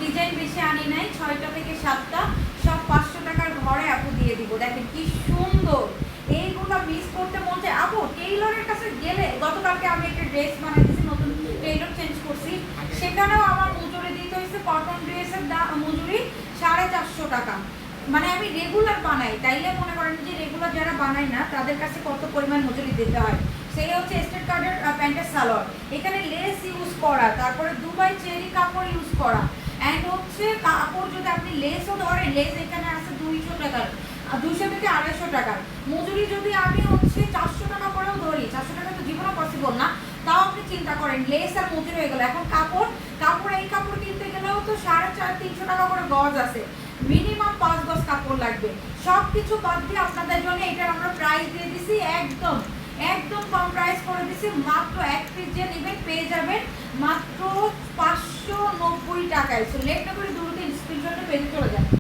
Design বেশি আনি নাই, 6টা থেকে 7টা, সব 500 টাকার ঘরে আপু দিয়ে দিব। দেখেন কি সুন্দর, এইগুলো মিস করতে মন চায়। আপু টেইলরের কাছে গেলে, গতকালকে আমি একটা ড্রেস বানাইতেছি, নতুন টেইলর চেঞ্জ করছি, সেখানেও আমার মজুরি দিতে হয়েছে, কটন ড্রেসের মজুরি 450 টাকা। মানে আমি রেগুলার বানাই, তাইলে মনে করেন যে রেগুলার যারা বানায় না তাদের কাছে কত পরিমাণ মজুরি দিতে হয়। সেই হচ্ছে স্টেট কার্ডের প্যান্টের সালোয়ার, এখানে লেস ইউজ করা, তারপরে দুবাই চেরি কাপড় ইউজ করা, অ্যান্ড হচ্ছে কাপড় যদি আপনি লেসও ধরেন, লেস এখানে আছে 200 টাকার, 200 থেকে 250 টাকার মজুরি। যদি আমি হচ্ছে 400 টাকা করেও ধরি, 400 টাকা তো জীবনও পসিবল না, তাও আপনি চিন্তা করেন লেস আর মজুরি হয়ে গেল। এখন কাপড়, এই কাপড় কিনতে গেলেও তো 350-300 টাকা করে গজ আছে, মিনিমাম 5 গজ কাপড় লাগবে। সব কিছু বাদ দিয়ে আপনাদের জন্য এটার আমরা প্রাইস দিয়ে দিছি একদম কম প্রাইস করে দিছি। মাত্র 1 পিস যে নেবেন পেয়ে যাবেন মাত্র 590 টাকায়। সো লেট না করে দ্রুত স্ক্রিনশটে পেজে চলে যান।